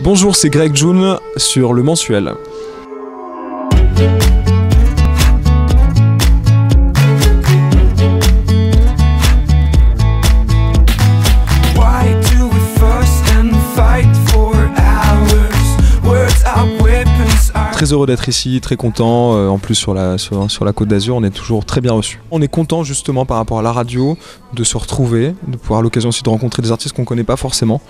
Bonjour, c'est Greg June sur Le Mensuel. Très heureux d'être ici, très content. En plus sur la Côte d'Azur, on est toujours très bien reçus. On est content justement par rapport à la radio de se retrouver, de pouvoir l'occasion aussi de rencontrer des artistes qu'on ne connaît pas forcément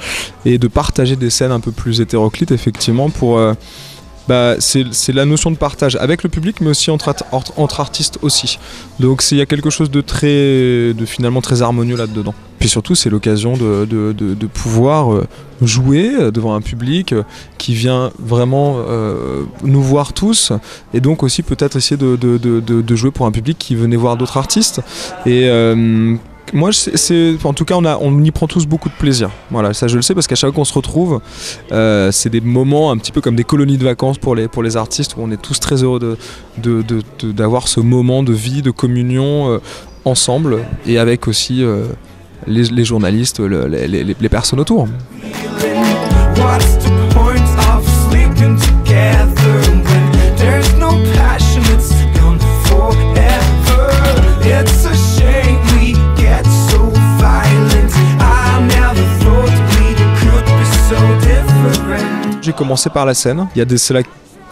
et de partager des scènes un peu plus hétéroclites effectivement pour... c'est la notion de partage avec le public mais aussi entre artistes aussi. Donc il y a quelque chose de finalement très harmonieux là-dedans. Puis surtout c'est l'occasion de pouvoir jouer devant un public qui vient vraiment nous voir tous et donc aussi peut-être essayer de jouer pour un public qui venait voir d'autres artistes. Et moi, en tout cas, on y prend tous beaucoup de plaisir. Voilà, ça je le sais parce qu'à chaque fois qu'on se retrouve, c'est des moments un petit peu comme des colonies de vacances pour les artistes où on est tous très heureux d'avoir ce moment de vie, de communion ensemble et avec aussi les journalistes, les personnes autour. J'ai commencé par la scène, il y a cela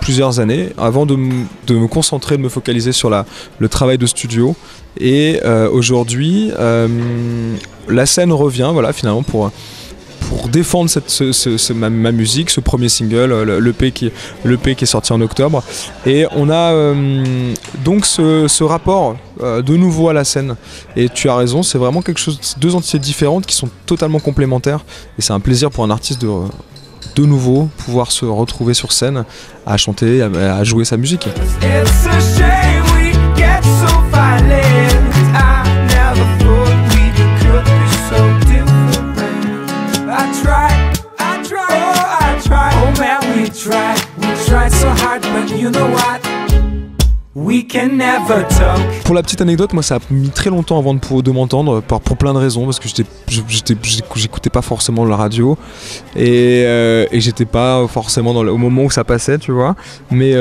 plusieurs années, avant de me concentrer, de me focaliser sur le travail de studio. Et aujourd'hui, la scène revient, voilà, finalement, pour défendre ma musique, ce premier single, l'EP qui est sorti en octobre. Et on a donc ce rapport de nouveau à la scène. Et tu as raison, c'est vraiment quelque chose, deux entités différentes qui sont totalement complémentaires. Et c'est un plaisir pour un artiste de nouveau pouvoir se retrouver sur scène à chanter, à jouer sa musique. Pour la petite anecdote, moi ça a mis très longtemps avant de m'entendre pour plein de raisons parce que j'écoutais pas forcément la radio et j'étais pas forcément au moment où ça passait, tu vois. Mais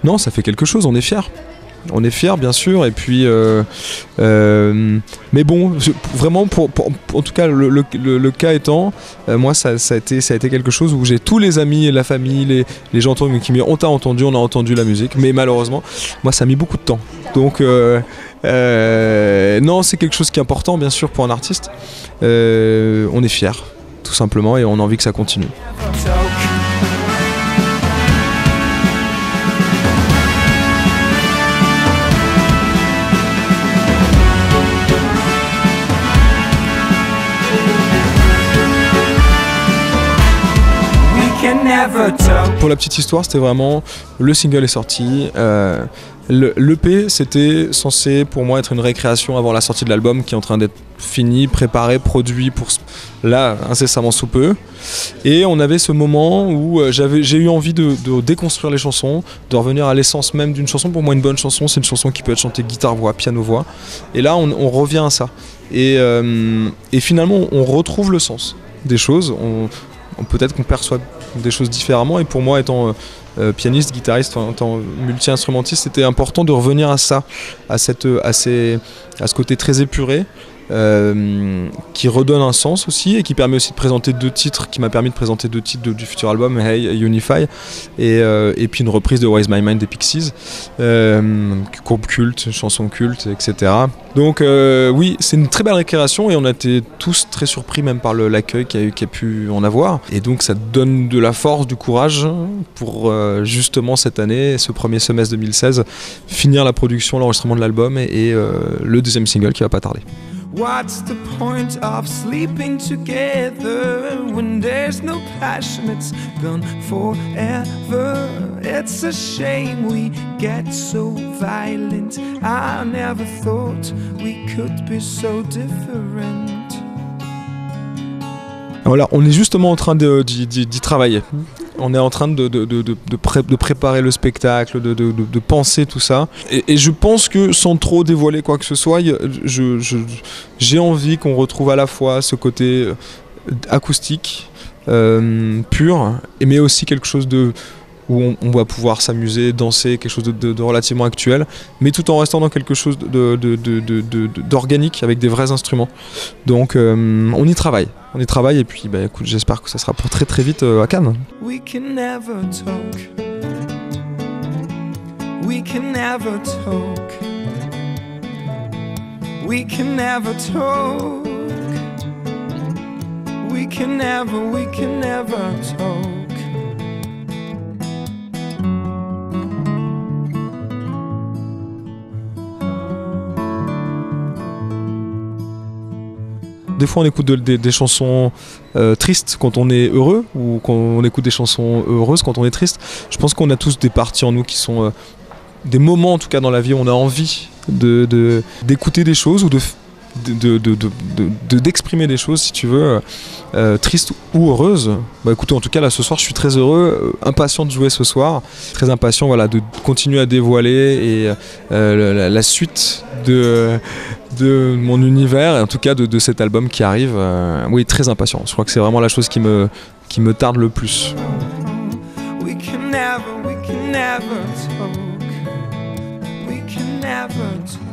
non, ça fait quelque chose, on est fiers. On est fiers bien sûr et puis mais bon vraiment en tout cas le cas étant moi ça a été quelque chose où j'ai tous les amis et la famille les gens qui me disent on a entendu la musique mais malheureusement moi ça a mis beaucoup de temps donc non c'est quelque chose qui est important bien sûr pour un artiste on est fiers tout simplement et on a envie que ça continue. Pour la petite histoire, c'était vraiment le single est sorti. L'EP, c'était censé pour moi être une récréation avant la sortie de l'album qui est en train d'être fini, préparé, produit pour là incessamment sous peu. Et on avait ce moment où j'ai eu envie de déconstruire les chansons, de revenir à l'essence même d'une chanson. Pour moi, une bonne chanson, c'est une chanson qui peut être chantée guitare-voix, piano-voix. Et là, on revient à ça. Et finalement, on retrouve le sens des choses. Peut-être qu'on perçoit des choses différemment et pour moi étant pianiste, guitariste, étant multi-instrumentiste, c'était important de revenir à ça, à ce côté très épuré qui redonne un sens aussi et qui permet aussi de présenter qui m'a permis de présenter deux titres du futur album, Hey Unify et puis une reprise de Where Is My Mind des Pixies, groupe culte, chanson culte, etc. Donc oui, c'est une très belle récréation et on a été tous très surpris même par l'accueil qu'il y a pu en avoir. Et donc ça donne de la force, du courage pour justement cette année, ce premier semestre 2016, finir la production, l'enregistrement de l'album et le deuxième single qui va pas tarder. What's the point of sleeping together when there's no passion, it's gone forever. It's a shame we get so violent. I never thought we could be so different. Voilà, on est justement en train d'y travailler. On est en train de préparer le spectacle, de penser tout ça. Et je pense que sans trop dévoiler quoi que ce soit, j'ai envie qu'on retrouve à la fois ce côté acoustique, pur, mais aussi quelque chose où on va pouvoir s'amuser, danser, quelque chose de relativement actuel, mais tout en restant dans quelque chose d'organique, avec des vrais instruments. Donc on y travaille, et puis bah, écoute, j'espère que ça sera pour très très vite à Cannes. We can never talk. We can never talk. We can never talk. We can never talk. Des fois on écoute des chansons tristes quand on est heureux, ou quand on écoute des chansons heureuses quand on est triste. Je pense qu'on a tous des parties en nous qui sont des moments, en tout cas dans la vie, où on a envie d'écouter des choses ou d'exprimer des choses, si tu veux, tristes ou heureuses. Bah écoutez, en tout cas là ce soir je suis très heureux, impatient de jouer ce soir, très impatient, voilà, de continuer à dévoiler la suite de mon univers, et en tout cas de cet album qui arrive. Oui, très impatient. Je crois que c'est vraiment la chose qui me tarde le plus. We can never talk. We can never talk.